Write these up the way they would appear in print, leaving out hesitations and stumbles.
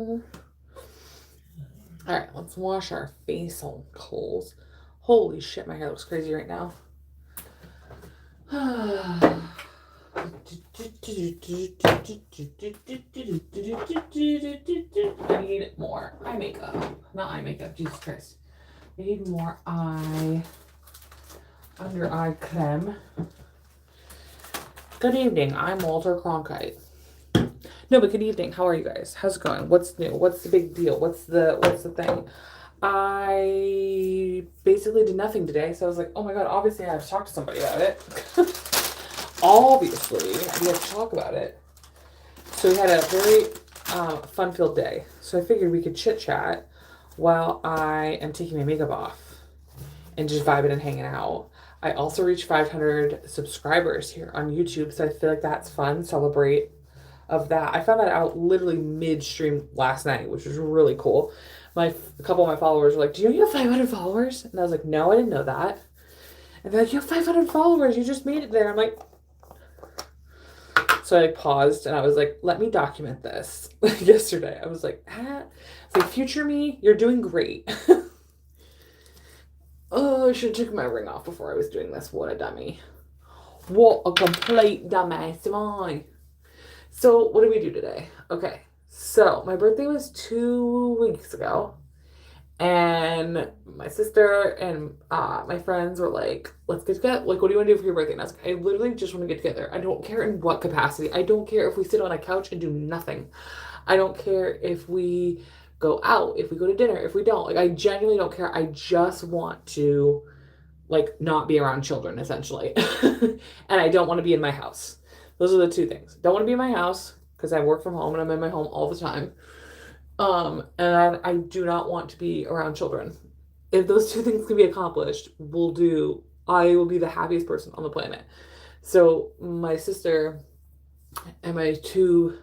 Alright, let's wash our face on coals. Holy shit, my hair looks crazy right now. I need more eye makeup. Not eye makeup, Jesus Christ. I need more under eye creme. Good evening, I'm Walter Cronkite. No, but good evening. How are you guys? How's it going? What's new? What's the big deal? What's the thing? I basically did nothing today, so I was like, oh my god, obviously I have to talk to somebody about it. Obviously, we have to talk about it. So we had a very fun-filled day. So I figured we could chit-chat while I am taking my makeup off and just vibing and hanging out. I also reached 500 subscribers here on YouTube, so I feel like that's fun. Celebrate of that. I found that out literally midstream last night, which was really cool. A couple of my followers were like, "Do you know you have 500 followers?" And I was like, "No, I didn't know that." And they're like, "You have 500 followers. You just made it there." I'm like, so I paused and I was like, "Let me document this." Yesterday, I was like, It's like, future me, you're doing great. Oh, I should have taken my ring off before I was doing this. What a dummy. What a complete dumbass am I. So, what did we do today? Okay, so my birthday was 2 weeks ago, and my sister and my friends were like, "Let's get together. Like, what do you want to do for your birthday?" And I was like, "I literally just want to get together. I don't care in what capacity. I don't care if we sit on a couch and do nothing. I don't care if we go out, if we go to dinner, if we don't. Like, I genuinely don't care. I just want to, like, not be around children, essentially. And I don't want to be in my house. Those are the two things. Don't want to be in my house because I work from home and I'm in my home all the time. And I do not want to be around children. If those two things can be accomplished, I will be the happiest person on the planet. So my sister and my two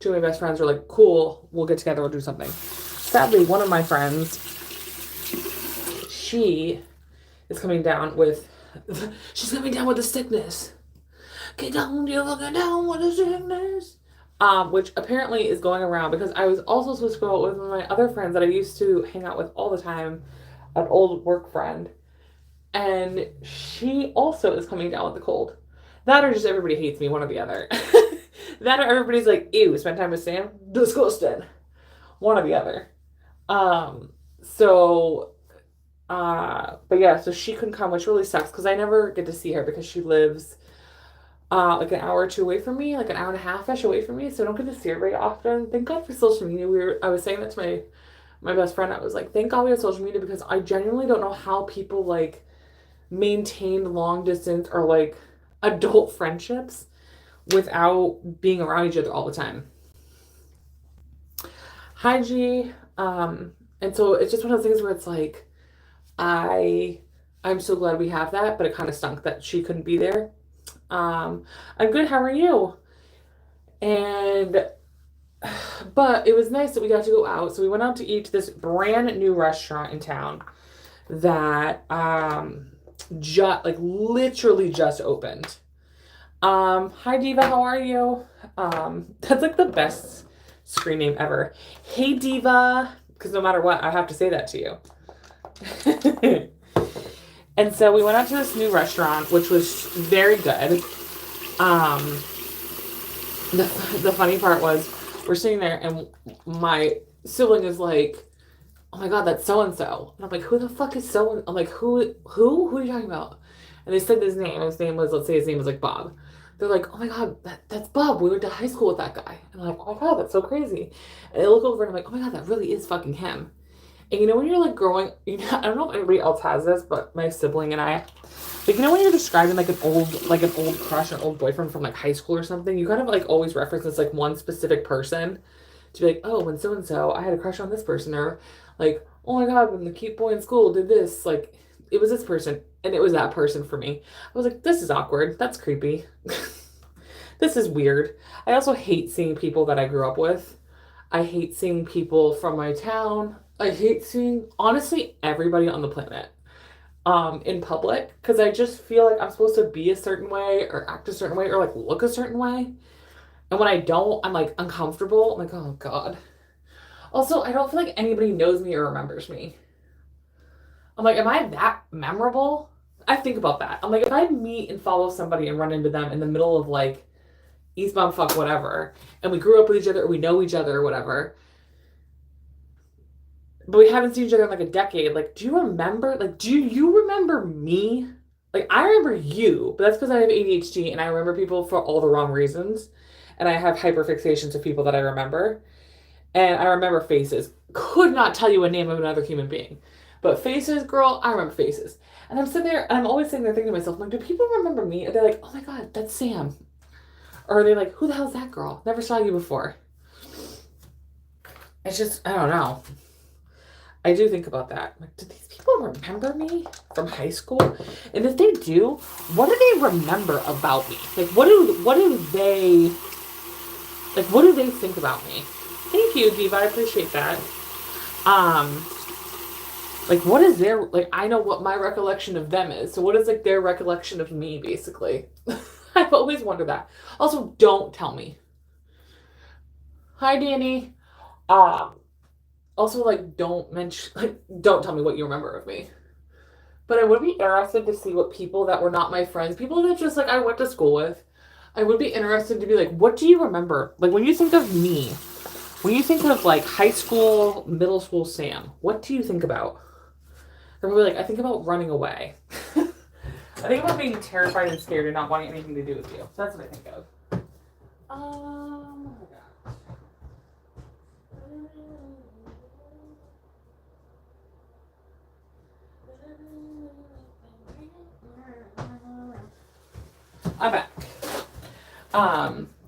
of my best friends were like, "Cool, we'll get together, we'll do something." Sadly, one of my friends, she is coming down with she's coming down with a sickness. Get down, you get down with the sickness. Which apparently is going around because I was also supposed to go out with one of my other friends that I used to hang out with all the time, an old work friend, and she also is coming down with the cold. That or just everybody hates me, one or the other. That or everybody's like, "Ew, spend time with Sam? Disgusting." One or the other. So but yeah, so she couldn't come, which really sucks because I never get to see her because she lives like an hour or two away from me, like an hour and a half ish away from me. So I don't get to see her very often. Thank God for social media. I was saying that to my best friend. I was like, thank God we have social media because I genuinely don't know how people like maintain long distance or like adult friendships without being around each other all the time. Hi G. And so it's just one of those things where it's like I I'm so glad we have that, but it kind of stunk that she couldn't be there. I'm good. How are you? And but it was nice that we got to go out. So we went out to eat to this brand new restaurant in town that just like literally just opened. Hi Diva, how are you? That's like the best screen name ever. Hey Diva, because no matter what, I have to say that to you. And so we went out to this new restaurant, which was very good. Um, the funny part was we're sitting there and my sibling is like, "Oh my god, that's so and so," and I'm like, "Who the fuck is so?" I'm like, who are you talking about?" And they said his name. His name was, let's say his name was like Bob. They're like, "Oh my god, that's Bob. We went to high school with that guy." And I'm like, "Oh my god, that's so crazy." And I look over and I'm like, "Oh my god, that really is fucking him." And you know when you're like growing, I don't know if anybody else has this, but my sibling and I, like, you know when you're describing like an old crush or old boyfriend from like high school or something, you kind of like always reference this like one specific person to be like, "Oh, when so and so, I had a crush on this person," or like, "Oh my god, when the cute boy in school did this, like, it was this person," and it was that person for me. I was like, "This is awkward. That's creepy. This is weird." I also hate seeing people that I grew up with. I hate seeing people from my town. I hate seeing honestly everybody on the planet in public because I just feel like I'm supposed to be a certain way or act a certain way or like look a certain way. And when I don't, I'm like uncomfortable. I'm like, "Oh God." Also, I don't feel like anybody knows me or remembers me. I'm like, am I that memorable? I think about that. I'm like, if I meet and follow somebody and run into them in the middle of like eastbound fuck whatever, and we grew up with each other or we know each other or whatever, but we haven't seen each other in like a decade, like, do you remember? Like, do you remember me? Like, I remember you, but that's because I have ADHD and I remember people for all the wrong reasons. And I have hyperfixations of people that I remember. And I remember faces. Could not tell you a name of another human being. But faces, girl, I remember faces. And I'm sitting there, and I'm always sitting there thinking to myself, I'm like, do people remember me? And they're like, oh my God, that's Sam. Or are they like, who the hell's that girl? Never saw you before. It's just, I don't know. I do think about that. Like, do these people remember me from high school? And if they do, what do they remember about me? Like, what do they think about me? Thank you, Diva. I appreciate that. Like, what is their, like, I know what my recollection of them is. So what is like their recollection of me, basically? I've always wondered that. Also, don't tell me. Hi, Danny. Also, like, don't mention, like, don't tell me what you remember of me. But I would be interested to see what people that were not my friends, people that just, like, I went to school with, I would be interested to be like, what do you remember? Like, when you think of me, when you think of, like, high school, middle school Sam, what do you think about? I'm really like, I think about running away. I think about being terrified and scared and not wanting anything to do with you. That's what I think of. Oh my God. I'm back.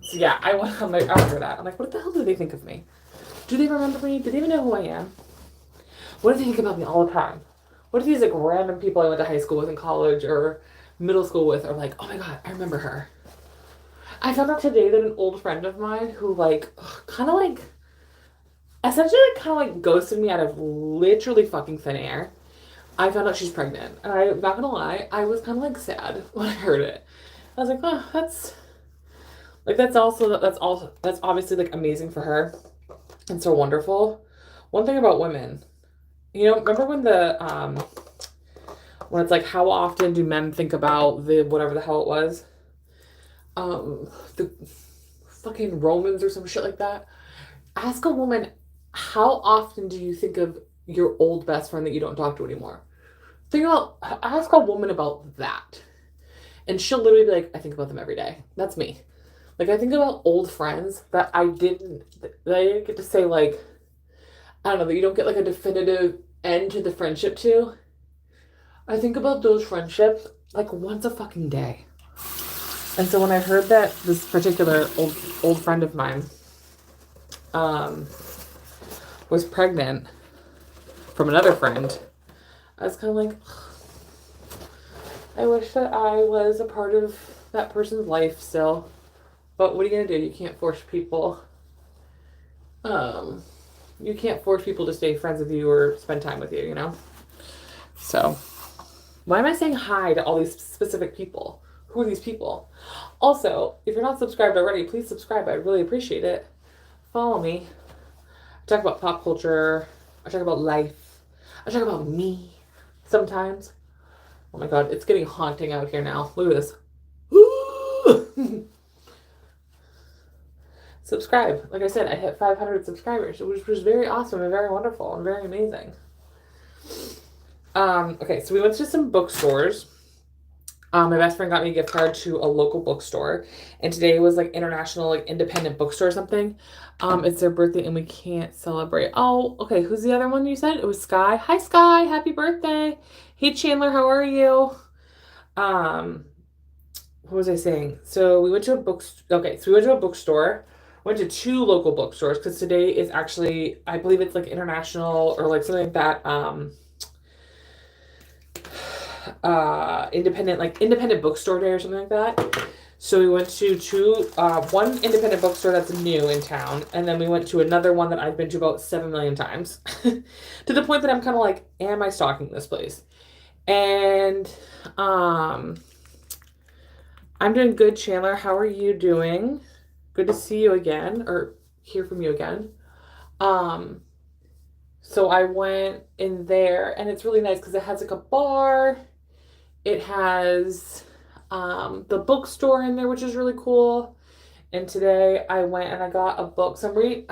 So yeah, I remember that. I'm like, what the hell do they think of me? Do they remember me? Do they even know who I am? What do they think about me all the time? What if these like random people I went to high school with in college or middle school with are like, oh my God, I remember her. I found out today that an old friend of mine who like kind of like essentially like kind of like ghosted me out of literally fucking thin air. I found out she's pregnant. And I'm not gonna lie, I was kind of like sad when I heard it. I was like, oh, that's that's obviously like amazing for her and so wonderful. One thing about women, you know, remember when it's like how often do men think about the whatever the hell it was? The fucking Romans or some shit like that. Ask a woman, how often do you think of your old best friend that you don't talk to anymore? Ask a woman about that. And she'll literally be like, I think about them every day. That's me. Like, I think about old friends that I didn't get to say, like, I don't know, that you don't get, like, a definitive end to the friendship to. I think about those friendships, like, once a fucking day. And so when I heard that this particular old friend of mine was pregnant from another friend, I was kind of like, I wish that I was a part of that person's life still. But what are you going to do? You can't force people. You can't force people to stay friends with you or spend time with you, you know? So, why am I saying hi to all these specific people? Who are these people? Also, if you're not subscribed already, please subscribe. I'd really appreciate it. Follow me. I talk about pop culture. I talk about life. I talk about me sometimes. Oh my God, it's getting haunting out here now. Look at this. Subscribe. Like I said, I hit 500 subscribers, which was very awesome and very wonderful and very amazing. Okay, so we went to some bookstores. My best friend got me a gift card to a local bookstore, and today was like international, like independent bookstore or something. It's their birthday and we can't celebrate. Oh, okay. Who's the other one you said? It was Sky. Hi, Sky. Happy birthday. Hey, Chandler. How are you? What was I saying? So we went to a bookstore. Went to two local bookstores because today is actually, I believe it's like international or like something like that. Independent bookstore day or something like that. So we went to one independent bookstore that's new in town, and then we went to another one that I've been to about 7 million times, to the point that I'm kind of like, am I stalking this place? And I'm doing good, Chandler. How are you doing? Good to see you again, or hear from you again. So I went in there, and it's really nice because it has like a bar. It has the bookstore in there, which is really cool. And today I went and I got a book. So I'm reading.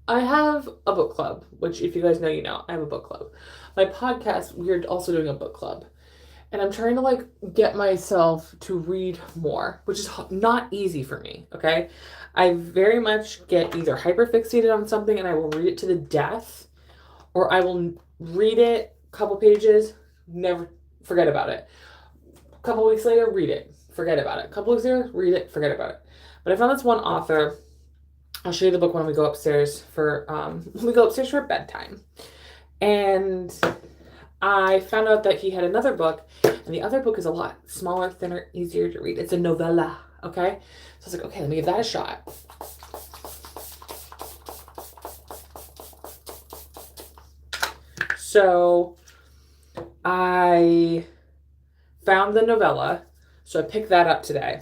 I have a book club, which if you guys know, you know, I have a book club. My podcast, we're also doing a book club. And I'm trying to like get myself to read more, which is not easy for me, okay? I very much get either hyper fixated on something and I will read it to the death, or I will read it a couple pages, never forget about it. A couple weeks later, read it, forget about it. A couple weeks later, read it, forget about it. But I found this one author. I'll show you the book when we go upstairs for bedtime. And I found out that he had another book, and the other book is a lot smaller, thinner, easier to read. It's a novella, okay? So I was like, okay, let me give that a shot. So I found the novella, so I picked that up today.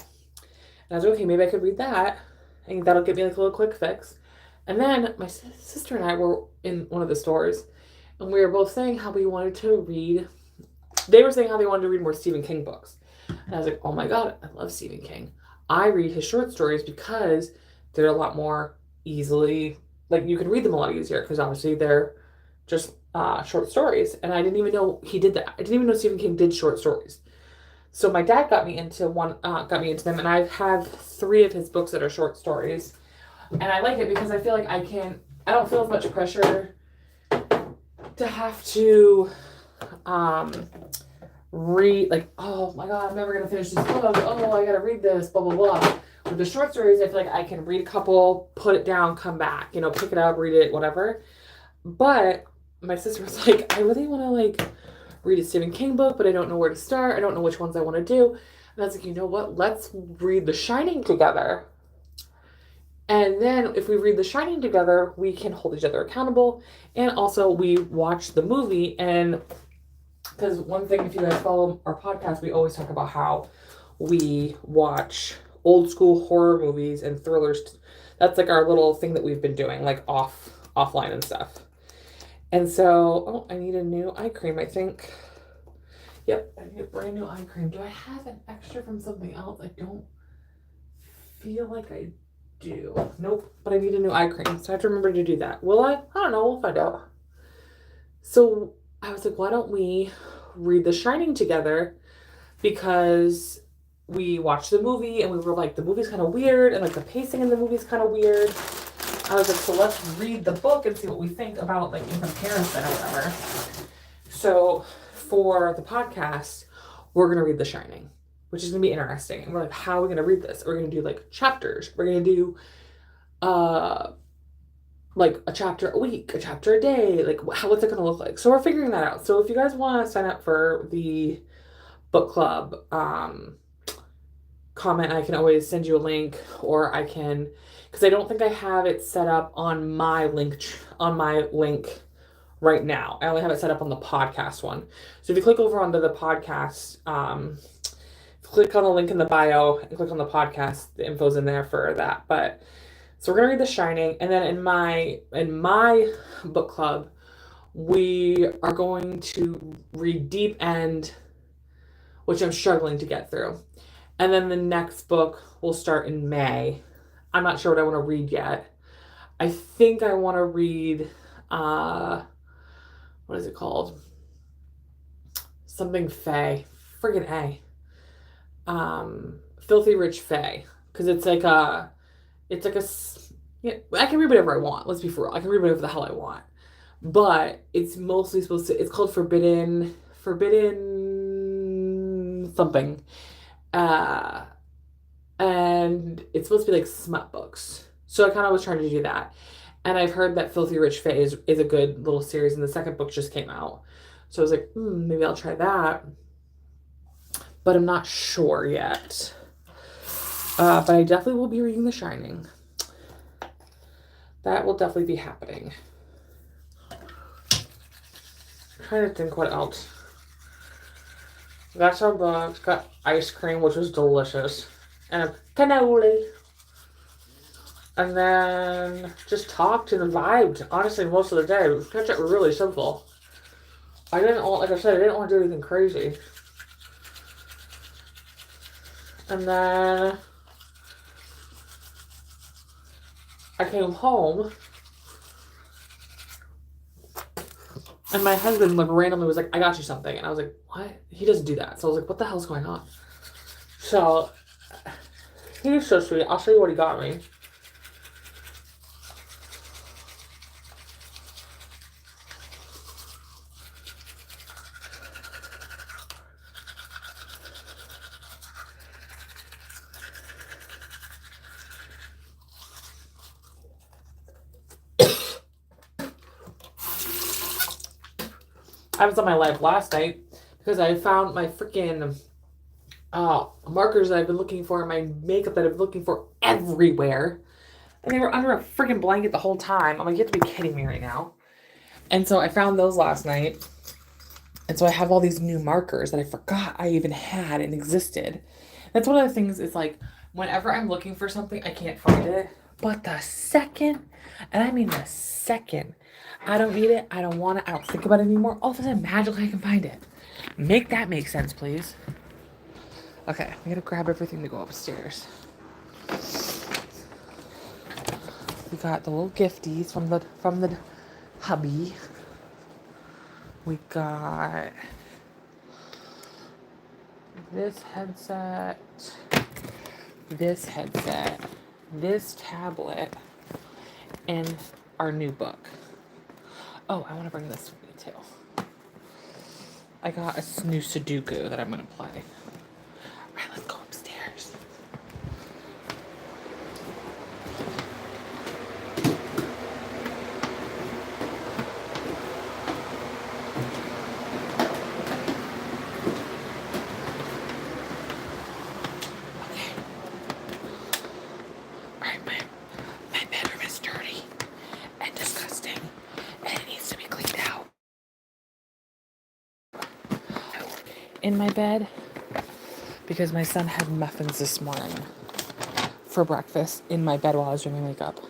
And I was like, okay, maybe I could read that, and that'll get me like a little quick fix. And then my sister and I were in one of the stores, and we were both saying how we wanted to read. They were saying how they wanted to read more Stephen King books. And I was like, oh my God, I love Stephen King. I read his short stories because they're a lot more easily, like you can read them a lot easier because obviously they're just short stories. And I didn't even know he did that. I didn't even know Stephen King did short stories. So my dad got me into them, and I have 3 of his books that are short stories. And I like it because I feel like I don't feel as much pressure to have to read, like, oh my God, I'm never going to finish this book. Oh, I got to read this, blah, blah, blah. With the short stories, I feel like I can read a couple, put it down, come back, pick it up, read it, whatever. But my sister was like, I really want to, like, read a Stephen King book, but I don't know where to start. I don't know which ones I want to do. And I was like, you know what? Let's read The Shining together. And then if we read The Shining together, we can hold each other accountable. And also we watch the movie. And because one thing, if you guys follow our podcast, we always talk about how we watch old school horror movies and thrillers. That's like our little thing that we've been doing, like offline and stuff. And so, I need a new eye cream, I think. Yep, I need a brand new eye cream. Do I have an extra from something else? I don't feel like I do. Nope, but I need a new eye cream, so I have to remember to do that. Will I? I don't know. We'll find out. So I was like, why don't we read The Shining together? Because we watched the movie and we were like, the movie's kind of weird, and like the pacing in the movie's kind of weird. I was like, so let's read the book and see what we think about, like, in comparison or whatever. So for the podcast, we're going to read The Shining, which is going to be interesting. And we're like, how are we going to read this? We're going to do, like, chapters. We're going to do, like, a chapter a week, a chapter a day. Like, what's it going to look like? So we're figuring that out. So if you guys want to sign up for the book club, comment, I can always send you a link, or I can, because I don't think I have it set up on my link right now. I only have it set up on the podcast one. So if you click over onto the podcast, click on the link in the bio and click on the podcast, the info's in there for that. But so we're gonna read The Shining, and then in my book club, we are going to read Deep End, which I'm struggling to get through. And then the next book will start in May. I'm not sure what I want to read yet. I think I want to read, what is it called? Something Fae. Friggin' A. Filthy Rich Fae. Because it's like a, yeah, I can read whatever I want. Let's be for real. I can read whatever the hell I want. But it's mostly supposed to, it's called Forbidden something. And it's supposed to be like smut books. So I kind of was trying to do that. And I've heard that Filthy Rich Fae is a good little series, and the second book just came out. So I was like, maybe I'll try that. But I'm not sure yet. But I definitely will be reading The Shining. That will definitely be happening. I'm trying to think what else. Got some books, got ice cream, which was delicious, and a cannoli. And then just talked and vibed, honestly, most of the day. It was kept it really simple. I didn't, like I said, I didn't want to do anything crazy. And then I came home, and my husband like randomly was like, "I got you something," and I was like, "What?" He doesn't do that, so I was like, "What the hell's going on?" So he's so sweet. I'll show you what he got me. I was on my live last night because I found my freaking markers that I've been looking for and my makeup that I've been looking for everywhere. And they were under a freaking blanket the whole time. I'm like, you have to be kidding me right now. And so I found those last night. And so I have all these new markers that I forgot I even had and existed. That's one of the things is like, whenever I'm looking for something, I can't find it. But the second, and I mean the second, I don't need it, I don't want it, I don't think about it anymore, all of a sudden magically I can find it. Make that make sense, please. Okay, I gotta grab everything to go upstairs. We got the little gifties from the hubby. We got this headset, this tablet, and our new book. Oh, I want to bring this with me too. I got a new Sudoku that I'm going to play. All right, let's go upstairs. In my bed because my son had muffins this morning for breakfast in my bed while I was doing my makeup.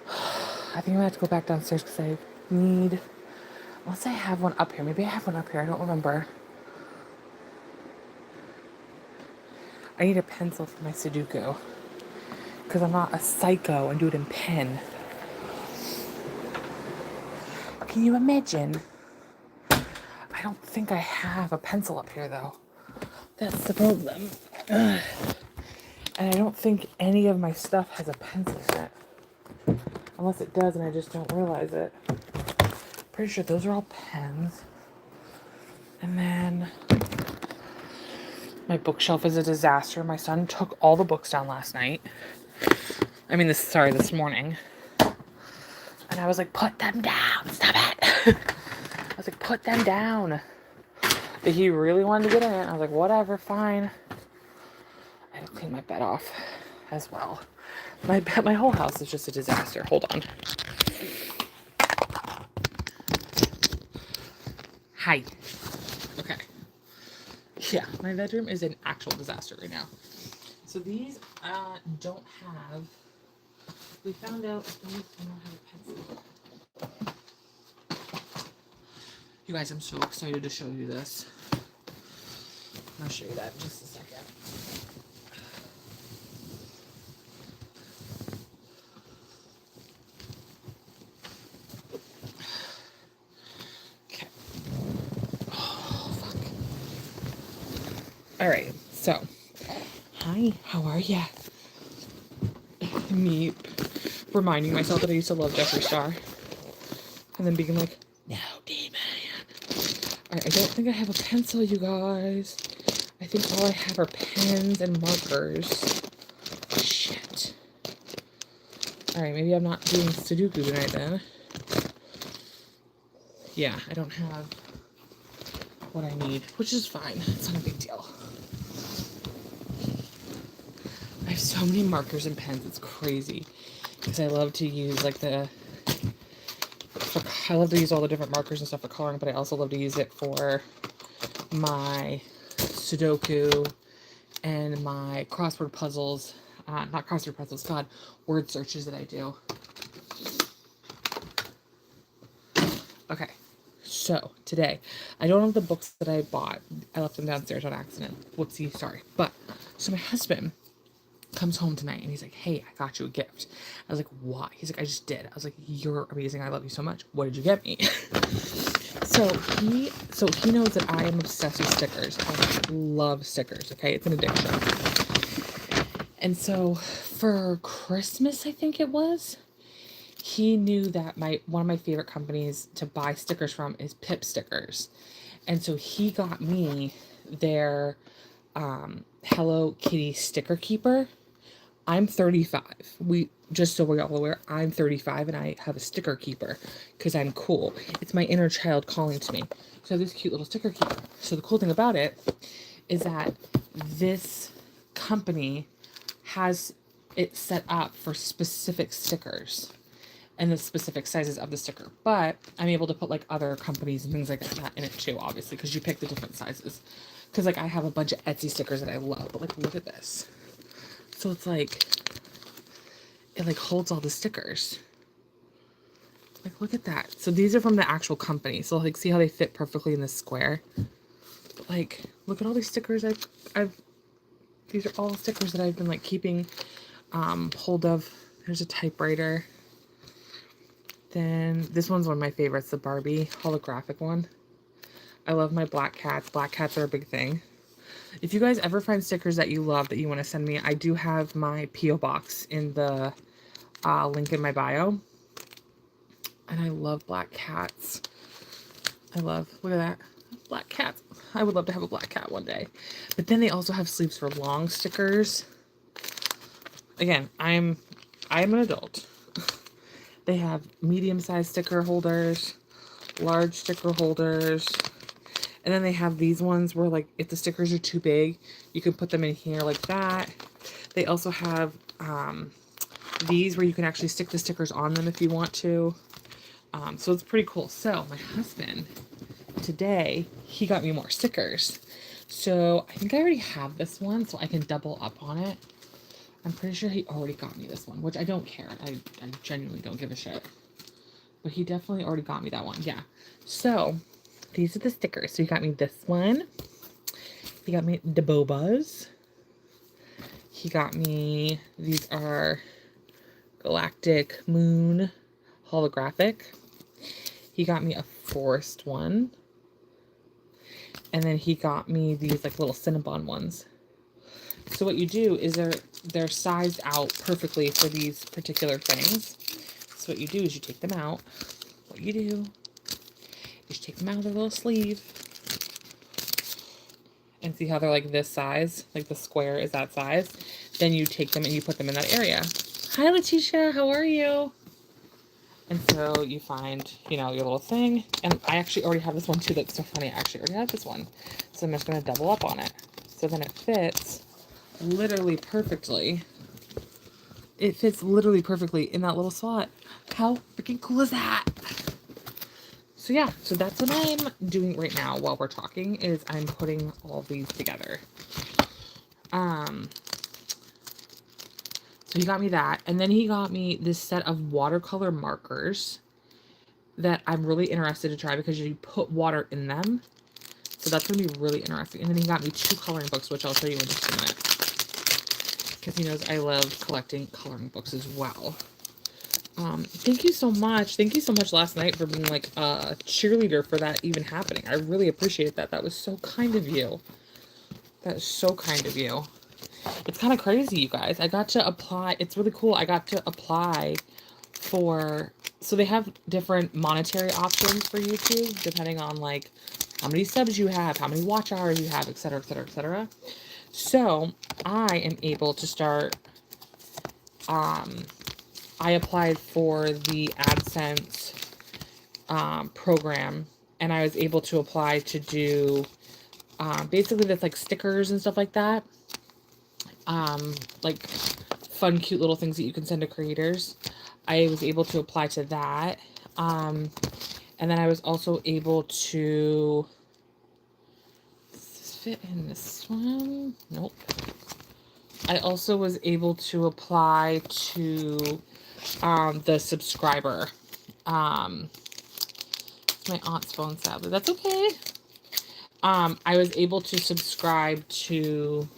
I think I'm gonna have to go back downstairs because I need, unless I have one up here. Maybe I have one up here. I don't remember. I need a pencil for my Sudoku because I'm not a psycho and do it in pen. Can you imagine? I don't think I have a pencil up here, though. That's the problem. Ugh. And I don't think any of my stuff has a pencil in it. Unless it does and I just don't realize it. Pretty sure those are all pens. And then my bookshelf is a disaster. My son took all the books down last night. This morning. And I was like, put them down. Stop it. I was like, put them down. But he really wanted to get in it. I was like, whatever, fine. I had to clean my bed off as well. My whole house is just a disaster. Hold on. Hi. Okay. Yeah, my bedroom is an actual disaster right now. So these don't have. We found out these don't have a pencil. You guys, I'm so excited to show you this. I'll show you that in just a second. Okay. Oh, fuck. All right, so. Hi, how are ya? Me reminding myself that I used to love Jeffree Star. And then being like, no, demon. Alright, I don't think I have a pencil, you guys. I think all I have are pens and markers. Shit. Alright, maybe I'm not doing Sudoku tonight then. Yeah, I don't have what I need, which is fine. It's not a big deal. I have so many markers and pens, it's crazy. Because I love to use I love to use all the different markers and stuff for coloring, but I also love to use it for my Sudoku and my crossword puzzles, not crossword puzzles, God, word searches that I do. Okay, so today, I don't have the books that I bought. I left them downstairs on accident. Whoopsie, sorry. But, so my husband comes home tonight and he's like, hey, I got you a gift. I was like, why? He's like, I just did. I was like, you're amazing. I love you so much. What did you get me? So he knows that I am obsessed with stickers. I love stickers, okay? It's an addiction. And so for Christmas, I think it was, he knew that one of my favorite companies to buy stickers from is Pip Stickers. And so he got me their Hello Kitty sticker keeper. I'm 35. Just so we're all aware, I'm 35 and I have a sticker keeper because I'm cool. It's my inner child calling to me. So this cute little sticker keeper. So the cool thing about it is that this company has it set up for specific stickers and the specific sizes of the sticker. But I'm able to put like other companies and things like that in it too, obviously, because you pick the different sizes. Because like I have a bunch of Etsy stickers that I love, but like look at this. So it's like, it like holds all the stickers. Like look at that. So these are from the actual company. So like see how they fit perfectly in this square. But like look at all these stickers these are all stickers that I've been like keeping hold of. There's a typewriter. Then this one's one of my favorites, the Barbie holographic one. I love my black cats. Black cats are a big thing. If you guys ever find stickers that you love that you want to send me, I do have my P.O. box in the link in my bio. And I love black cats. Look at that. Black cats. I would love to have a black cat one day. But then they also have sleeves for long stickers. Again, I'm an adult. They have medium-sized sticker holders, large sticker holders, and then they have these ones where like if the stickers are too big, you can put them in here like that. They also have these where you can actually stick the stickers on them if you want to. So it's pretty cool. So my husband today, he got me more stickers. So I think I already have this one, so I can double up on it. I'm pretty sure he already got me this one, which I don't care. I genuinely don't give a shit. But he definitely already got me that one. Yeah. So these are the stickers. So he got me this one. He got me the Bobas. He got me, these are Galactic Moon holographic. He got me a forest one. And then he got me these like little Cinnabon ones. So what you do is they're sized out perfectly for these particular things. So what you do is you take them out. What you do is you take them out of their little sleeve. And see how they're like this size? Like the square is that size. Then you take them and you put them in that area. Hi, Letitia. How are you? And so you find, you know, your little thing. And I actually already have this one too. That's so funny. I actually already have this one. So I'm just going to double up on it. So then it fits literally perfectly. It fits literally perfectly in that little slot. How freaking cool is that? So yeah, so that's what I'm doing right now while we're talking, is I'm putting all these together. So he got me that, and then he got me this set of watercolor markers that I'm really interested to try because you put water in them. So that's going to be really interesting. And then he got me 2 coloring books, which I'll show you in just a minute. Because he knows I love collecting coloring books as well. Thank you so much. Thank you so much last night for being like a cheerleader for that even happening. I really appreciate that. That was so kind of you. That is so kind of you. It's kind of crazy, you guys. I got to apply. It's really cool. I got to apply for, so they have different monetary options for YouTube, depending on like how many subs you have, how many watch hours you have, etc., etc., etc. So I am able to start, I applied for the AdSense program, and I was able to apply to do basically that's like stickers and stuff like that. Like fun, cute little things that you can send to creators. I was able to apply to that. And then I was also able to fit in this one? Nope. I also was able to apply to the subscriber. It's my aunt's phone, sadly. That's okay. I was able to subscribe to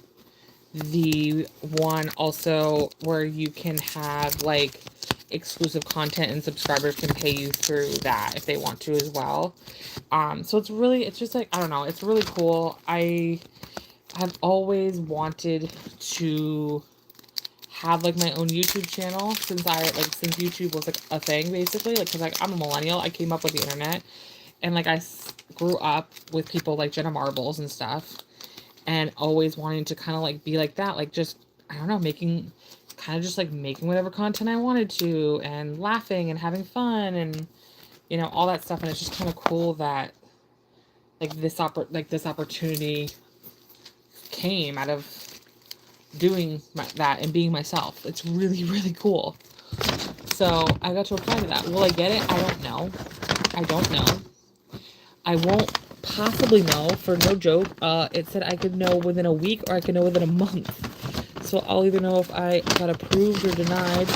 the one also where you can have like exclusive content and subscribers can pay you through that if they want to as well. So it's just like, I don't know, it's really cool. I have always wanted to have like my own YouTube channel since since YouTube was like a thing basically, like, cause like I'm a millennial. I came up with the internet and like I grew up with people like Jenna Marbles and stuff, and always wanting to kind of like be like that, like just, I don't know, making whatever content I wanted to and laughing and having fun and, you know, all that stuff. And it's just kind of cool that like this opportunity came out of doing that and being myself. It's really, really cool. So I got to apply to that. Will I get it? I don't know. I don't know. I won't possibly know, for no joke. It said I could know within a week or I could know within a month. So I'll either know if I got approved or denied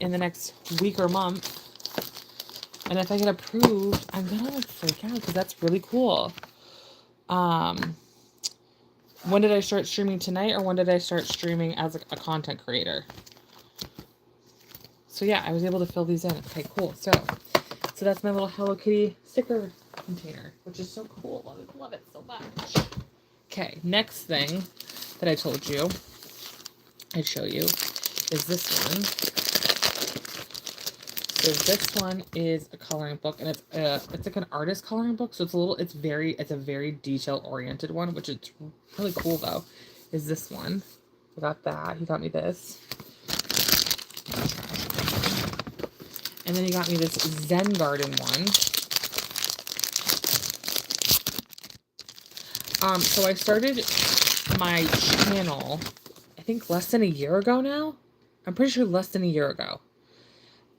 in the next week or month. And if I get approved, I'm gonna like freak out because that's really cool. When did I start streaming tonight, or when did I start streaming as a content creator? So yeah, I was able to fill these in. Okay, cool. So that's my little Hello Kitty sticker container, which is so cool. I love it so much. Okay, next thing that I told you I'd show you is this one. So this one is a coloring book, and it's like an artist coloring book. So it's a very detail oriented one, which is really cool though. Is this one? I got that. He got me this. And then he got me this Zen Garden one. So I started my channel, I think less than a year ago now. I'm pretty sure less than a year ago.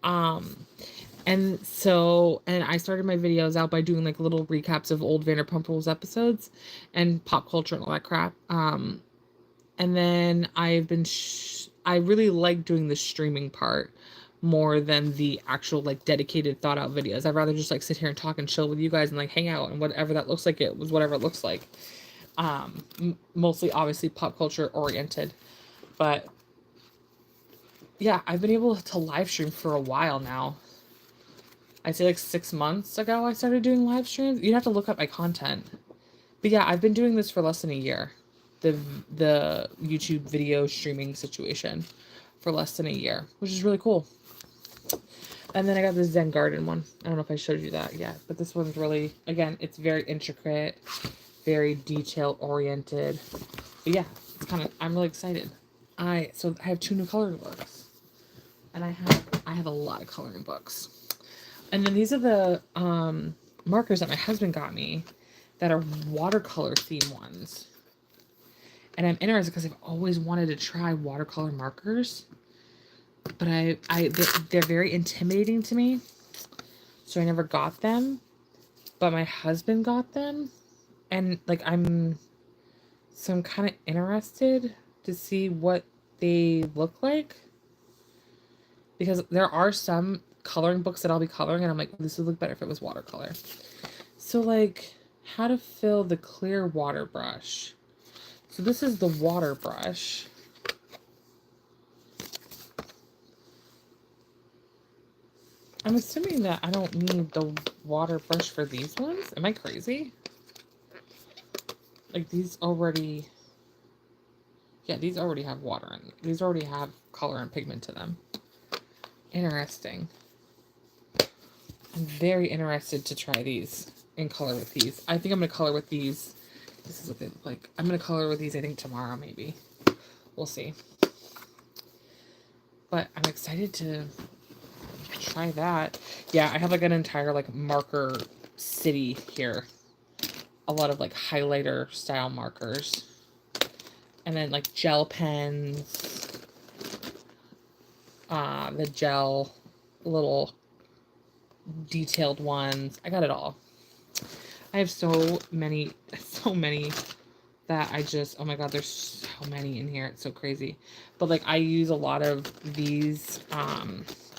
And I started my videos out by doing like little recaps of old Vanderpump Rules episodes and pop culture and all that crap. And then I really like doing the streaming part more than the actual like dedicated thought out videos. I'd rather just like sit here and talk and chill with you guys and like hang out, and whatever that looks like, whatever it looks like. Mostly obviously pop culture oriented, but yeah, I've been able to live stream for a while now. I'd say like 6 months ago I started doing live streams. You'd have to look up my content. But yeah, I've been doing this for less than a year. The YouTube video streaming situation for less than a year, which is really cool. And then I got the Zen Garden one. I don't know if I showed you that yet, but this one's really, again, it's very intricate, very detail oriented. But yeah, I'm really excited. So I have 2 new coloring books. And I have a lot of coloring books. And then these are the markers that my husband got me that are watercolor theme ones. And I'm interested because I've always wanted to try watercolor markers, but they're very intimidating to me, so I never got them. But my husband got them, and like I'm kind of interested to see what they look like, because there are some coloring books that I'll be coloring and I'm like, this would look better if it was watercolor. So like, how to fill the clear water brush. So this is the water brush. I'm assuming that I don't need the water brush for these ones. Am I crazy? Like these already have water in them. These already have color and pigment to them. Interesting. I'm very interested to try these and color with these. I think I'm going to color with these. This is what they look like. I'm going to color with these, I think, tomorrow, maybe. We'll see. But I'm excited to try that. Yeah, I have like an entire like marker city here. A lot of like highlighter style markers. And then like gel pens. The gel little detailed ones. I got it all. I have so many that I just, oh my God, there's so many in here. It's so crazy. But like I use a lot of these, I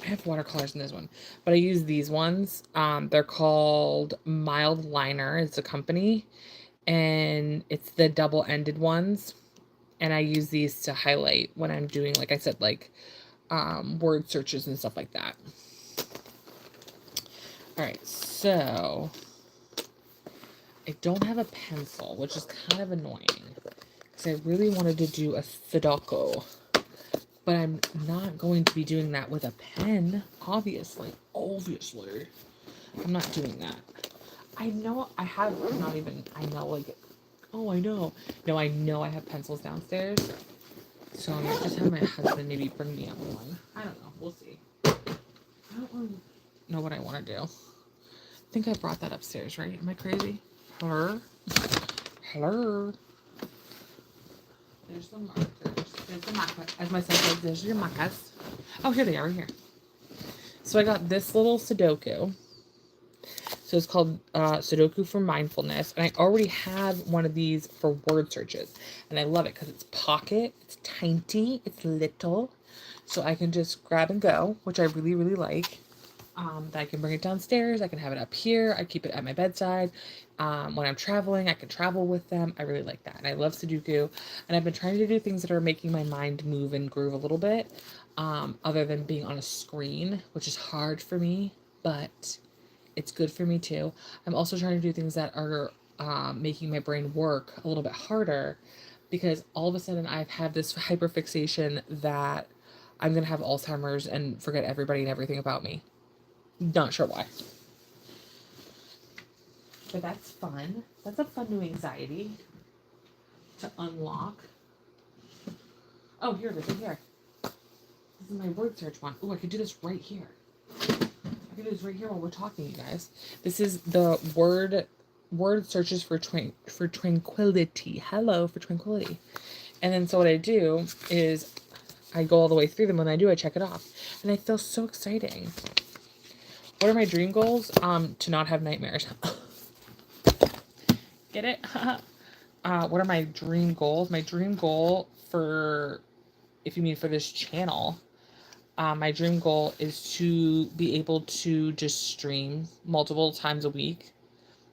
have watercolors in this one, but I use these ones. They're called Mild Liner. It's a company, and it's the double-ended ones. And I use these to highlight when I'm doing, like I said, like word searches and stuff like that. All right, so I don't have a pencil, which is kind of annoying because I really wanted to do a Sudoku, but I'm not going to be doing that with a pen, obviously. Obviously. I'm not doing that. I know I have, not even, I know, like, oh, I know. No, I know I have pencils downstairs. So I might just have my husband maybe bring me up one. I don't know. We'll see. I don't really know what I want to do. I think I brought that upstairs, right? Am I crazy? Hello? Hello? There's the markers. There's the markers. As my son says, there's your markers. Oh, here they are, right here. So I got this little Sudoku. So it's called Sudoku for Mindfulness. And I already have one of these for word searches. And I love it because it's pocket, it's tiny, it's little. So I can just grab and go, which I really, really like. That I can bring it downstairs. I can have it up here. I keep it at my bedside. When I'm traveling, I can travel with them. I really like that. And I love Sudoku. And I've been trying to do things that are making my mind move and groove a little bit. Other than being on a screen, which is hard for me. But it's good for me too. I'm also trying to do things that are making my brain work a little bit harder, because all of a sudden I've had this hyperfixation that I'm going to have Alzheimer's and forget everybody and everything about me. Not sure why. But that's fun. That's a fun new anxiety to unlock. Oh, here it is, right here. This is my word search one. Oh, I could do this right here. I can do this right here while we're talking, you guys. This is the word searches for tranquility. Hello, for tranquility. And then so what I do is I go all the way through them. When I do, I check it off. And I feel so exciting. What are my dream goals? To not have nightmares. Get it? What are my dream goals? My dream goal for, if you mean for this channel, my dream goal is to be able to just stream multiple times a week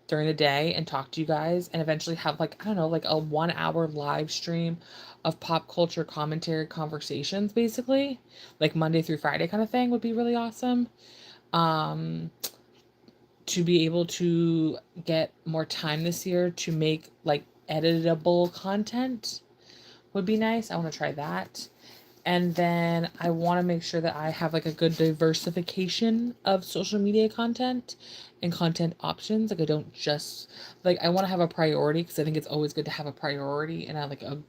during the day and talk to you guys, and eventually have, like, I don't know, like a 1 hour live stream of pop culture commentary conversations, basically, like Monday through Friday kind of thing would be really awesome. To be able to get more time this year to make like editable content would be nice. I want to try that. And then I want to make sure that I have like a good diversification of social media content and content options. Like I don't just, like, I want to have a priority, because I think it's always good to have a priority and like a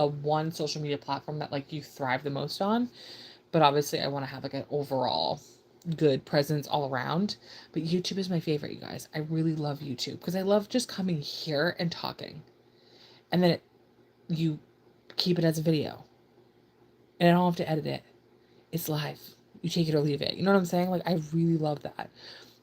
one social media platform that like you thrive the most on. But obviously I want to have like an overall good presence all around. But YouTube is my favorite, you guys. I really love YouTube because I love just coming here and talking. And then you keep it as a video. And I don't have to edit it. It's live. You take it or leave it. You know what I'm saying? Like, I really love that.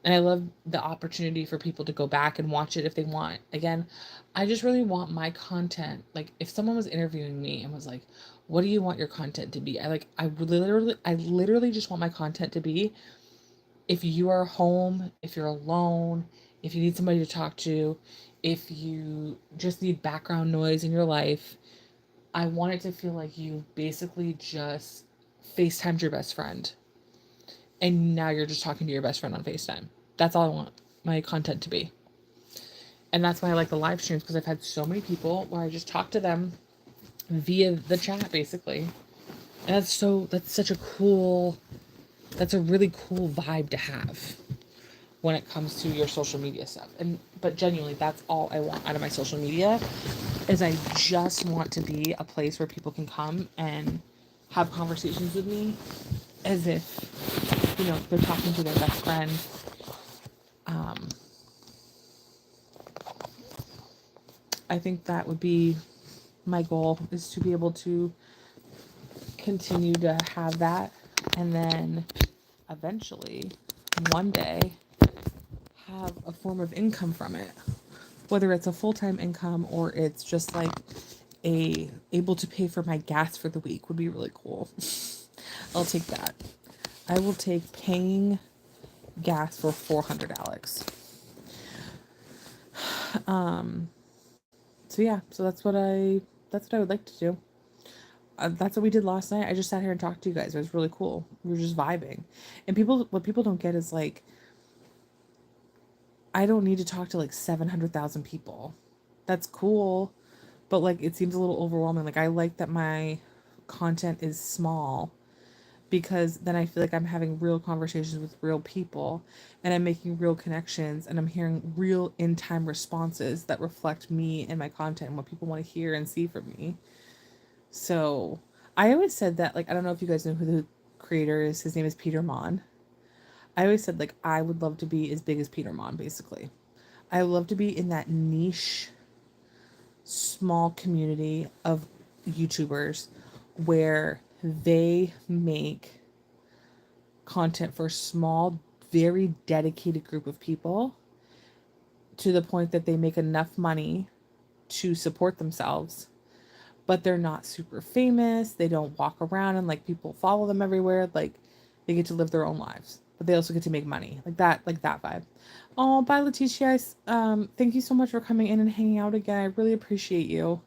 And I love the opportunity for people to go back and watch it if they want. Again, I just really want my content. Like, if someone was interviewing me and was like, what do you want your content to be? I literally just want my content to be, if you are home, if you're alone, if you need somebody to talk to, if you just need background noise in your life, I want it to feel like you basically just FaceTimed your best friend. And now you're just talking to your best friend on FaceTime. That's all I want my content to be. And that's why I like the live streams, because I've had so many people where I just talk to them via the chat, basically. And that's a really cool vibe to have when it comes to your social media stuff. But genuinely, that's all I want out of my social media, is I just want to be a place where people can come and have conversations with me as if, they're talking to their best friend. I think that would be my goal, is to be able to continue to have that, and then eventually one day have a form of income from it. whether it's a full-time income or it's just like a able to pay for my gas for the week would be really cool. I'll take that. I will take paying gas for 400 Alex. So yeah, so that's what I would like to do. That's what we did last night. I just sat here and talked to you guys. It was really cool. We were just vibing. And what people don't get is like, I don't need to talk to like 700,000 people. That's cool, but like it seems a little overwhelming. Like I like that my content is small because then I feel like I'm having real conversations with real people and I'm making real connections and I'm hearing real in time responses that reflect me and my content and what people want to hear and see from me. So I always said that, like, I don't know if you guys know who the creator is. His name is Peter Mon. I always said, like, I would love to be as big as Peter Mon, basically. I would love to be in that niche, small community of YouTubers where they make content for a small, very dedicated group of people to the point that they make enough money to support themselves, but they're not super famous. They don't walk around and like people follow them everywhere. Like they get to live their own lives, but they also get to make money. Like that vibe. Oh, bye Leticia. Thank you so much for coming in and hanging out again. I really appreciate you.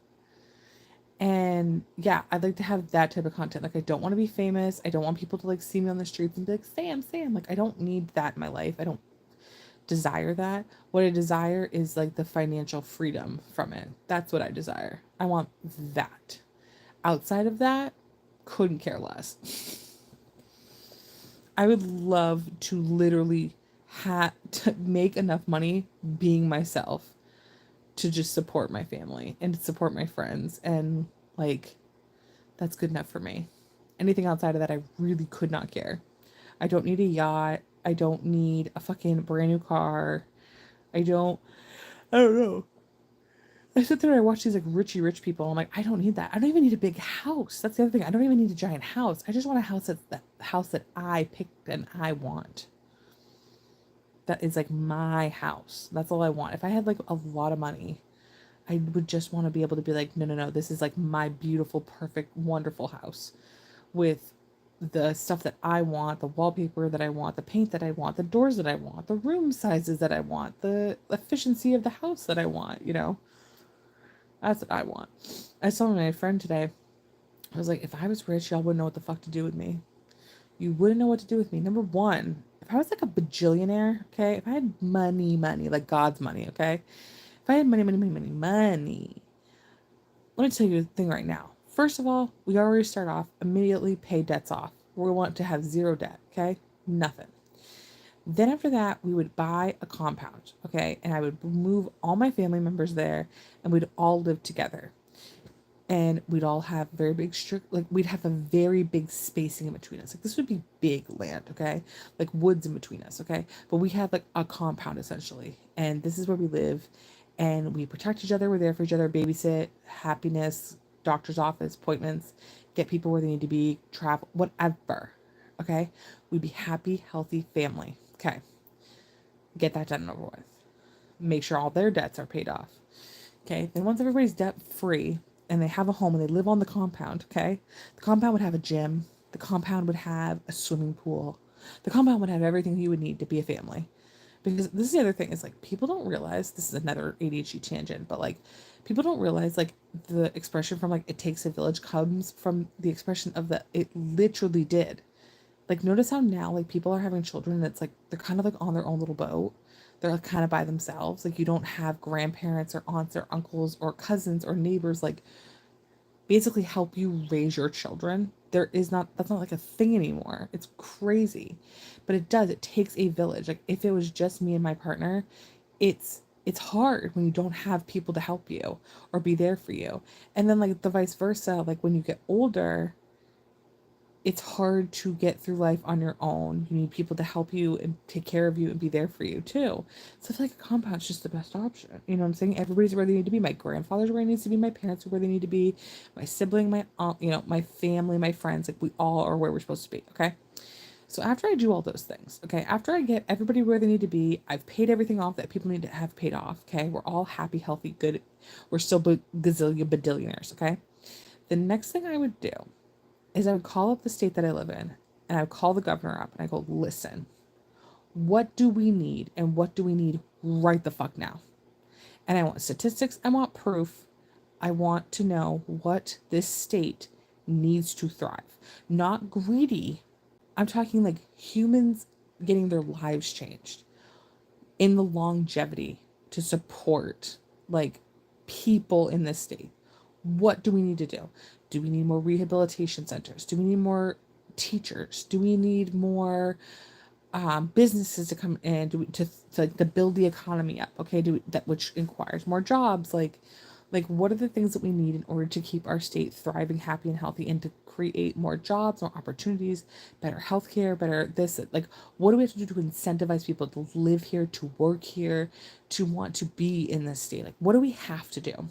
And yeah, I'd like to have that type of content. Like I don't want to be famous. I don't want people to like see me on the streets and be like, Sam. Like I don't need that in my life. I don't desire that. What I desire is like the financial freedom from it. That's what I desire. I want that. Outside of that, couldn't care less. I would love to literally to make enough money being myself to just support my family and to support my friends, and like that's good enough for me. Anything outside of that I really could not care. I don't need a yacht. I don't need a fucking brand new car. I don't know. I sit there and I watch these like rich people. I'm like, I don't need that. I don't even need a big house. That's the other thing. I don't even need a giant house. I just want a house that's the house that I picked and I want. That is like my house. That's all I want. If I had like a lot of money, I would just want to be able to be like, no. This is like my beautiful, perfect, wonderful house with the stuff that I want, the wallpaper that I want, the paint that I want, the doors that I want, the room sizes that I want, the efficiency of the house that I want, you know? That's what I want. I saw my friend today. I was like, if I was rich, y'all wouldn't know what the fuck to do with me. You wouldn't know what to do with me. Number one, if I was like a bajillionaire, okay? If I had money, like God's money, okay? If I had money, let me tell you the thing right now. First of all, we already start off, immediately pay debts off. We want to have zero debt, okay? Nothing. Then after that, we would buy a compound, okay? And I would move all my family members there and we'd all live together. And we'd all have very big we'd have a very big spacing in between us. Like this would be big land, okay? Like woods in between us, okay? But we have like a compound essentially. And this is where we live and we protect each other. We're there for each other, babysit, happiness, doctor's office, appointments, get people where they need to be, travel, whatever, okay? We'd be happy, healthy family. Okay. Get that done and over with. Make sure all their debts are paid off. Okay. Then once everybody's debt free and they have a home and they live on the compound, okay, the compound would have a gym. The compound would have a swimming pool. The compound would have everything you would need to be a family. Because this is the other thing is like people don't realize, this is another ADHD tangent, but like people don't realize like the expression from like it takes a village comes from the expression of the it literally did. Like, notice how now, like, people are having children that's, like, they're kind of, like, on their own little boat. They're, like, kind of by themselves. Like, you don't have grandparents or aunts or uncles or cousins or neighbors, like, basically help you raise your children. That's not, like, a thing anymore. It's crazy. But it does. It takes a village. Like, if it was just me and my partner, it's hard when you don't have people to help you or be there for you. And then, like, the vice versa, like, when you get older, it's hard to get through life on your own. You need people to help you and take care of you and be there for you too. So I feel like a compound's just the best option. You know what I'm saying? Everybody's where they need to be. My grandfather's where he needs to be. My parents are where they need to be. My sibling, my aunt, my family, my friends, like we all are where we're supposed to be. Okay. So after I do all those things, okay, after I get everybody where they need to be, I've paid everything off that people need to have paid off, okay, we're all happy, healthy, good, we're still gazillion badillionaires, okay. The next thing I would do is I would call up the state that I live in, and I would call the governor up and I go, listen, what do we need and what do we need right the fuck now? And I want statistics, I want proof, I want to know what this state needs to thrive. Not greedy. I'm talking like humans getting their lives changed in the longevity to support like people in this state. What do we need to do? Do we need more rehabilitation centers? Do we need more teachers? Do we need more businesses to come in to build the economy up? Okay, do that, which requires more jobs. Like what are the things that we need in order to keep our state thriving, happy, and healthy, and to create more jobs, more opportunities, better healthcare, better this? Like, what do we have to do to incentivize people to live here, to work here, to want to be in this state? Like, what do we have to do?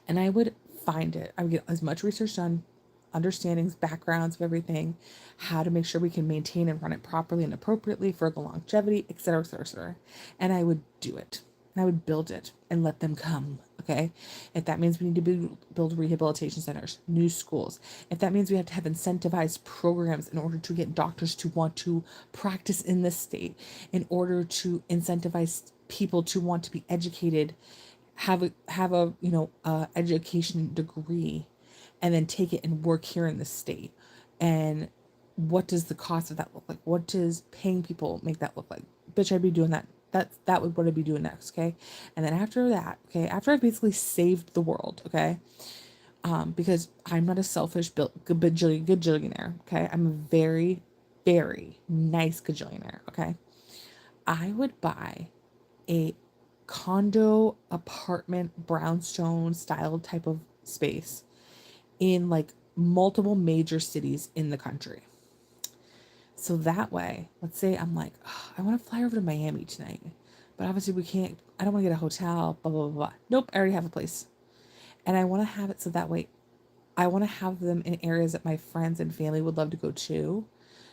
And I would find it. I would get as much research done, understandings, backgrounds of everything, how to make sure we can maintain and run it properly and appropriately for the longevity, et cetera, et cetera, et cetera. And I would do it. And I would build it and let them come. Okay. If that means we need to build rehabilitation centers, new schools, if that means we have to have incentivized programs in order to get doctors to want to practice in this state, in order to incentivize people to want to be educated, have a education degree, and then take it and work here in the state. And what does the cost of that look like? What does paying people make that look like? Bitch, I'd be doing that. That would what I'd be doing next, okay? And then after that, okay, after I've basically saved the world, okay, because I'm not a selfish gajillionaire, okay? I'm a very, very nice gajillionaire, okay? I would buy a condo apartment brownstone style type of space in like multiple major cities in the country. So that way, let's say I'm like, "Ugh, I want to fly over to Miami tonight, but obviously we can't, I don't want to get a hotel, blah, blah, blah, blah. Nope, I already have a place. And I want to have it so that way I want to have them in areas that my friends and family would love to go to.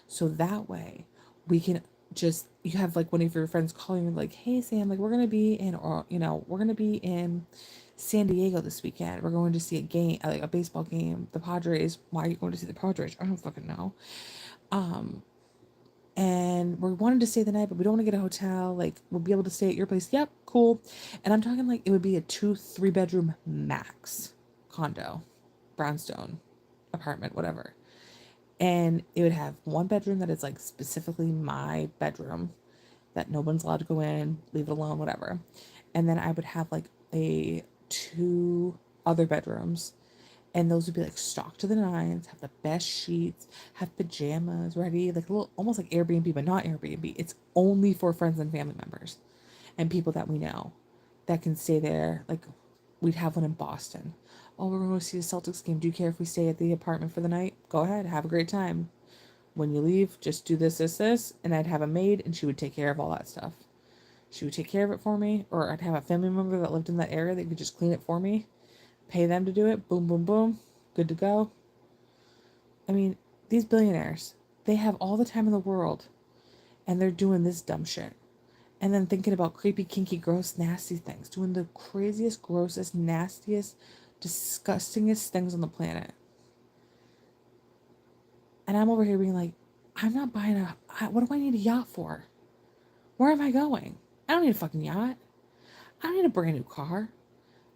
So that way we can just, you have like one of your friends calling you like, hey, Sam, like we're going to be in, or, we're going to be in San Diego this weekend. We're going to see a game, like a baseball game, the Padres. Why are you going to see the Padres? I don't fucking know. And we're wanting to stay the night, but we don't want to get a hotel. Like, we'll be able to stay at your place. Yep, cool. And I'm talking like it would be a 2-3 bedroom max condo, brownstone apartment, whatever. And it would have one bedroom that is like specifically my bedroom that no one's allowed to go in, leave it alone, whatever. And then I would have like a two other bedrooms, and those would be like stocked to the nines, have the best sheets, have pajamas ready, like a little almost like Airbnb, but not Airbnb. It's only for friends and family members and people that we know that can stay there. Like we'd have one in Boston. Oh, we're going to see a Celtics game. Do you care if we stay at the apartment for the night? Go ahead, have a great time. When you leave, just do this, this, this, and I'd have a maid, and she would take care of all that stuff. She would take care of it for me, or I'd have a family member that lived in that area that could just clean it for me, pay them to do it. Boom, boom, boom. Good to go. I mean, these billionaires, they have all the time in the world, and they're doing this dumb shit. And then thinking about creepy, kinky, gross, nasty things, doing the craziest, grossest, nastiest, disgustingest things on the planet. And I'm over here being like, I'm not buying what do I need a yacht for? Where am I going? I don't need a fucking yacht. I don't need a brand new car.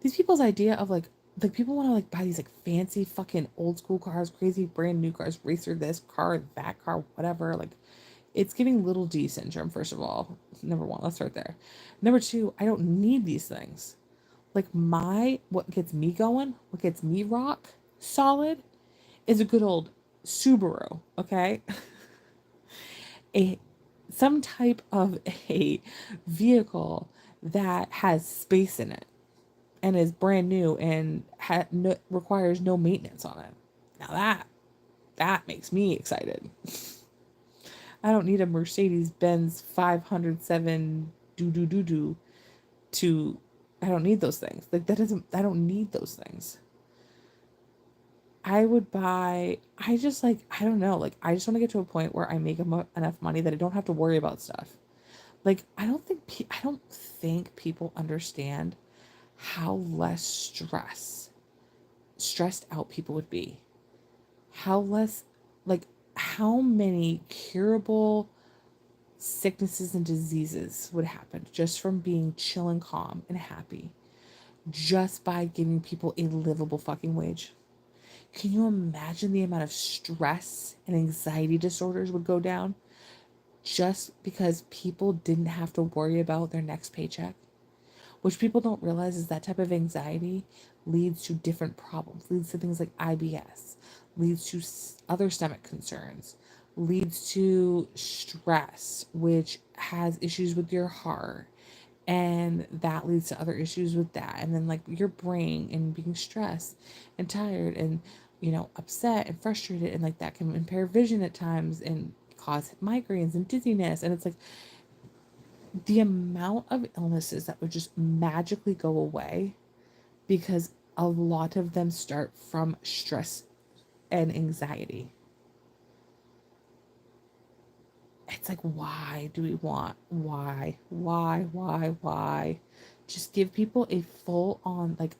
These people's idea of like people want to like buy these like fancy fucking old school cars, crazy brand new cars, racer this car, that car, whatever. Like it's giving little D syndrome, first of all. Number one, let's start there. Number two, I don't need these things. Like what gets me going, what gets me rock solid is a good old Subaru, okay? a Some type of a vehicle that has space in it and is brand new and requires no maintenance on it. Now that makes me excited. I don't need a Mercedes Benz 507 do to. I don't need those things. Like that doesn't. I don't need those things. I would buy, I just like, I don't know, like, I just want to get to a point where I make enough money that I don't have to worry about stuff. Like, I don't think people understand how less stressed out people would be. How less, like, how many curable sicknesses and diseases would happen just from being chill and calm and happy, just by giving people a livable fucking wage. Can you imagine the amount of stress and anxiety disorders would go down just because people didn't have to worry about their next paycheck? Which people don't realize is that type of anxiety leads to different problems, leads to things like IBS, leads to other stomach concerns, leads to stress, which has issues with your heart. And that leads to other issues with that. And then, like, your brain and being stressed and tired and, upset and frustrated. And, like, that can impair vision at times and cause migraines and dizziness. And it's like, the amount of illnesses that would just magically go away because a lot of them start from stress and anxiety. It's like, why do we want, why? Just give people a full on, like,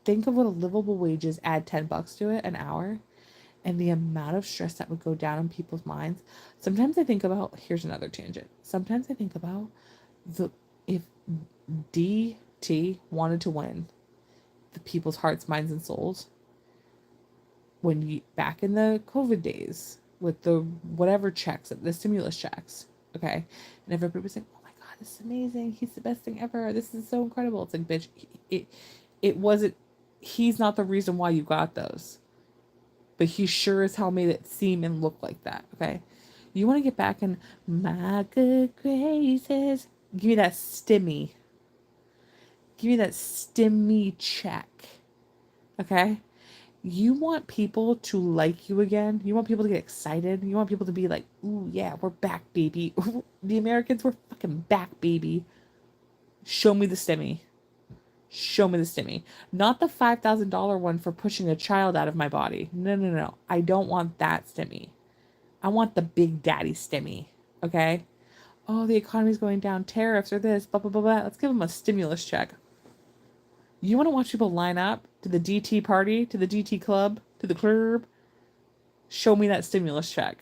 think of what a livable wage is, add $10 to it an hour, and the amount of stress that would go down in people's minds. Sometimes I think about, here's another tangent. Sometimes I think about if DT wanted to win the people's hearts, minds, and souls, back in the COVID days with the whatever checks, the stimulus checks, okay, and everybody was like, "Oh my God, this is amazing! He's the best thing ever! This is so incredible!" It's like, bitch, it wasn't. He's not the reason why you got those, but he sure as hell made it seem and look like that. Okay, you want to get back in my good graces? Give me that stimmy. Give me that stimmy check. Okay? You want people to like you again. You want people to get excited. You want people to be like, ooh, yeah, we're back, baby. The Americans, we're fucking back, baby. Show me the stimmy. Show me the stimmy. Not the $5,000 one for pushing a child out of my body. No. I don't want that stimmy. I want the big daddy stimmy. Okay? Oh, the economy's going down. Tariffs or this, blah, blah, blah, blah. Let's give them a stimulus check. You want to watch people line up to the DT party, to the DT club, to the club? Show me that stimulus check.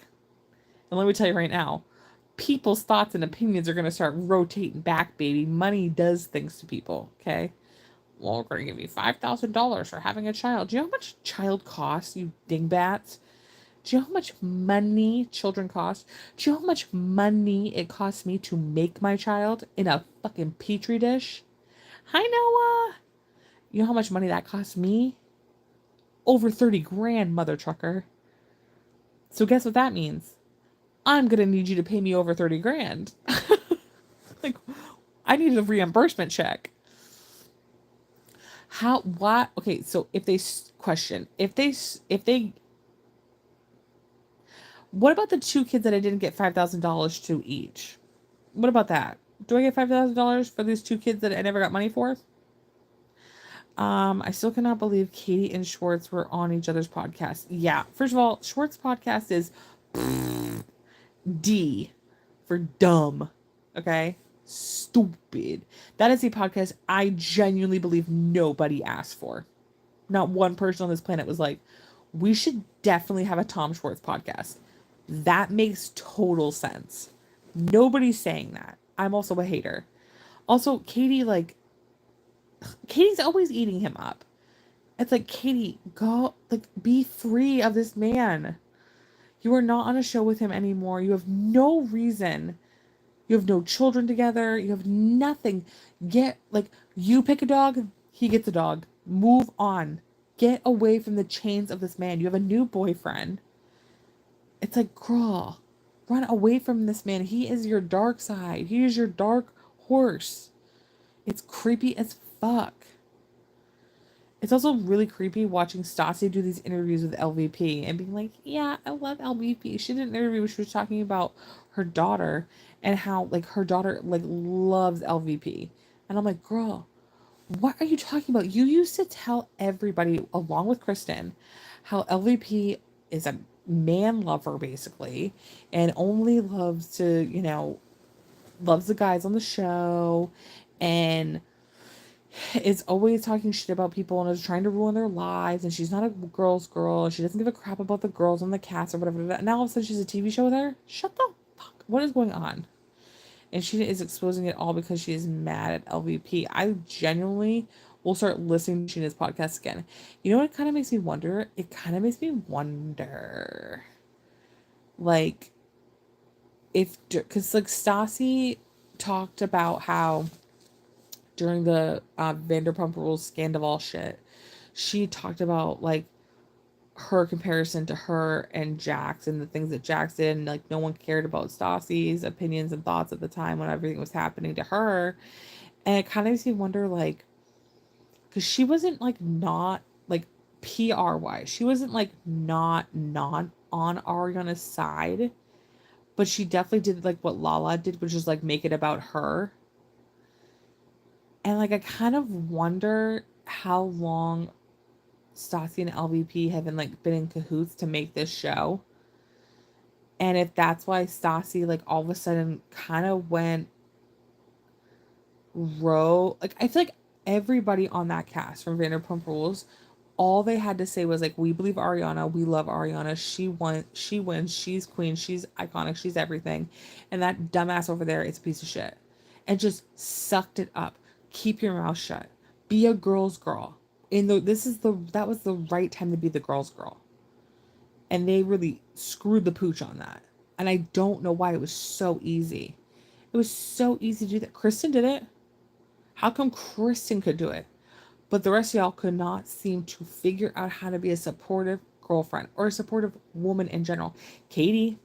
And let me tell you right now, people's thoughts and opinions are going to start rotating back, baby. Money does things to people, okay? Well, we're going to give you $5,000 for having a child. Do you know how much child costs, you dingbats? Do you know how much money children cost? Do you know how much money it costs me to make my child in a fucking petri dish? Hi, Noah. You know how much money that cost me? Over 30 grand, mother trucker. So guess what that means? I'm going to need you to pay me over 30 grand. Like, I need a reimbursement check. Okay, so if they what about the two kids that I didn't get $5,000 to each? What about that? Do I get $5,000 for these two kids that I never got money for? I still cannot believe Katie and Schwartz were on each other's podcast. Yeah, first of all, Schwartz podcast is D for dumb. Okay? Stupid. That is a podcast I genuinely believe nobody asked for. Not one person on this planet was like, we should definitely have a Tom Schwartz podcast. That makes total sense. Nobody's saying that. I'm also a hater. Also, Katie's always eating him up. It's like, Katie, go, like, be free of this man. You are not on a show with him anymore. You have no reason. You have no children together. You have nothing. You pick a dog, he gets a dog. Move on. Get away from the chains of this man. You have a new boyfriend. It's like, girl, run away from this man. He is your dark side. He is your dark horse. It's creepy as fuck. It's also really creepy watching Stassi do these interviews with LVP and being like, yeah, I love LVP. She did an interview where she was talking about her daughter and how, like, her daughter, like, loves LVP. And I'm like, girl, what are you talking about? You used to tell everybody, along with Kristen, how LVP is a man lover basically, and only loves to, loves the guys on the show, and is always talking shit about people and is trying to ruin their lives, and she's not a girl's girl, and she doesn't give a crap about the girls on the cast or whatever. And now all of a sudden she's a TV show with her. Shut the fuck. What is going on? And she is exposing it all because she is mad at LVP. I genuinely will start listening to Sheena's podcast again. You know what it kind of makes me wonder? It kind of makes me wonder, like, if, because like Stassi talked about how during the Vanderpump Rules Scandival shit, she talked about like her comparison to her and Jax and the things that Jax did, and like no one cared about Stassi's opinions and thoughts at the time when everything was happening to her. And it kind of makes me wonder, like, because she wasn't like not like PR wise, she wasn't like not on Ariana's side, but she definitely did like what Lala did, which is like make it about her. And like I kind of wonder how long Stassi and LVP have been in cahoots to make this show. And if that's why Stassi like all of a sudden kind of went like I feel like everybody on that cast from Vanderpump Rules, all they had to say was like, we believe Ariana, we love Ariana, she wins, she's queen, she's iconic, she's everything. And that dumbass over there is a piece of shit. And just sucked it up. Keep your mouth shut. Be a girl's girl. That was the right time to be the girl's girl. And they really screwed the pooch on that. And I don't know why it was so easy. It was so easy to do that. Kristen did it. How come Kristen could do it? But the rest of y'all could not seem to figure out how to be a supportive girlfriend or a supportive woman in general. Katie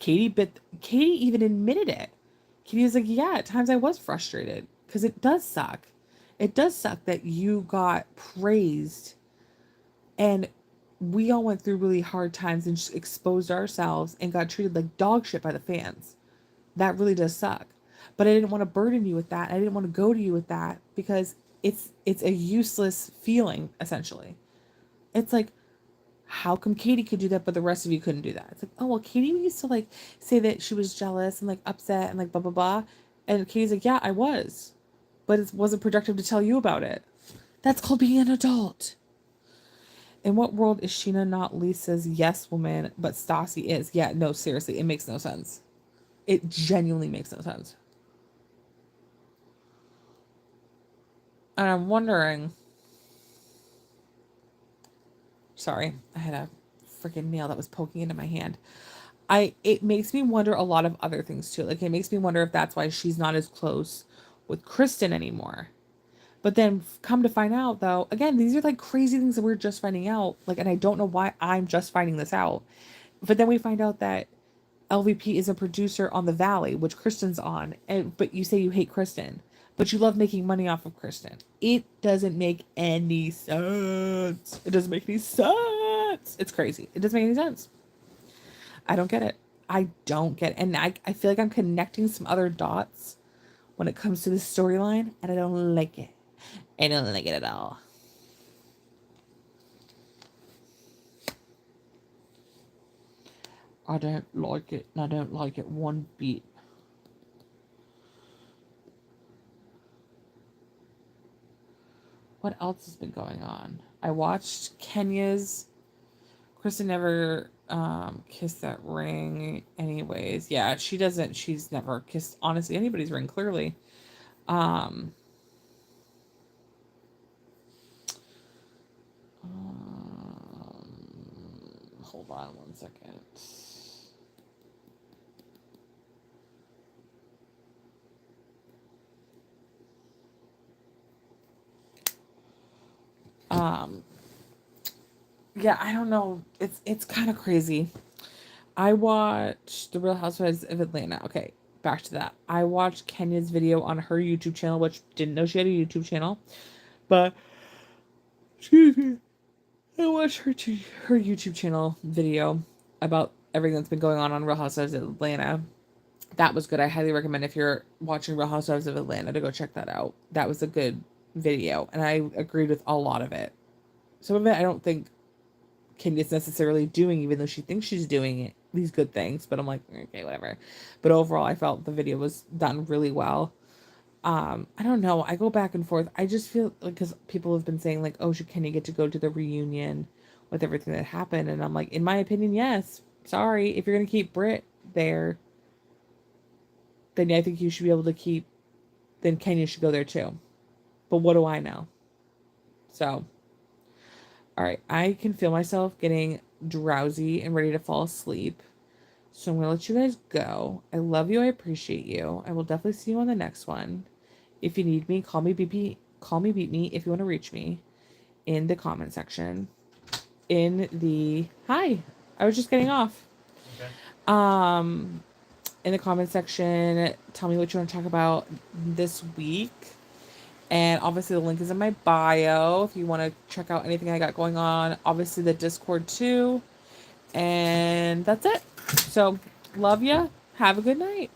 even admitted it. Katie was like, yeah, at times I was frustrated because it does suck. It does suck that you got praised and we all went through really hard times and just exposed ourselves and got treated like dog shit by the fans. That really does suck. But I didn't want to burden you with that. I didn't want to go to you with that because it's a useless feeling, essentially. It's like, how come Katie could do that, but the rest of you couldn't do that? It's like, oh, well, Katie used to like say that she was jealous and like upset and like blah, blah, blah. And Katie's like, yeah, I was. But it wasn't productive to tell you about it. That's called being an adult. In what world is Sheena not Lisa's yes woman, but Stassi is? Yeah, no, seriously, it makes no sense. It genuinely makes no sense. And I'm wondering. Sorry, I had a freaking nail that was poking into my hand. It makes me wonder a lot of other things too. Like it makes me wonder if that's why she's not as close with Kristen anymore. But then come to find out though, again, these are like crazy things that we're just finding out. Like, and I don't know why I'm just finding this out. But then we find out that LVP is a producer on The Valley, which Kristen's on, but you say you hate Kristen, but you love making money off of Kristen. It doesn't make any sense. It doesn't make any sense. It's crazy. It doesn't make any sense. I don't get it. I don't get it. And I feel like I'm connecting some other dots when it comes to this storyline, and I don't like it. I don't like it at all. I don't like it, and I don't like it one bit. What else has been going on? I watched Kenya's. Kristen never kissed that ring anyways. Yeah, she doesn't. She's never kissed, honestly, anybody's ring, clearly. Um, Hold on one second. Yeah, I don't know. It's kind of crazy. I watched The Real Housewives of Atlanta. Okay, back to that. I watched Kenya's video on her YouTube channel, which didn't know she had a YouTube channel, but excuse me. I watched her YouTube channel video about everything that's been going on Real Housewives of Atlanta. That was good. I highly recommend if you're watching Real Housewives of Atlanta to go check that out. That was a good video, and I agreed with a lot of it. Some of it I don't think Kenya's necessarily doing, even though she thinks she's doing it, these good things. But I'm like, okay, whatever. But overall, I felt the video was done really well. I don't know. I go back and forth. I just feel like, because people have been saying like, oh, should Kenya get to go to the reunion with everything that happened? And I'm like, in my opinion, yes. Sorry, if you're gonna keep Brit there, then I think you should be able to keep. Then Kenya should go there too. But what do I know? So, all right, I can feel myself getting drowsy and ready to fall asleep. So I'm gonna let you guys go. I love you. I appreciate you. I will definitely see you on the next one. If you need me, call me BP. Call me, beat me if you want to reach me in the comment section. Hi, I was just getting off. Okay. In the comment section, tell me what you want to talk about this week. And obviously the link is in my bio if you want to check out anything I got going on. Obviously the Discord too. And that's it. So love ya. Have a good night.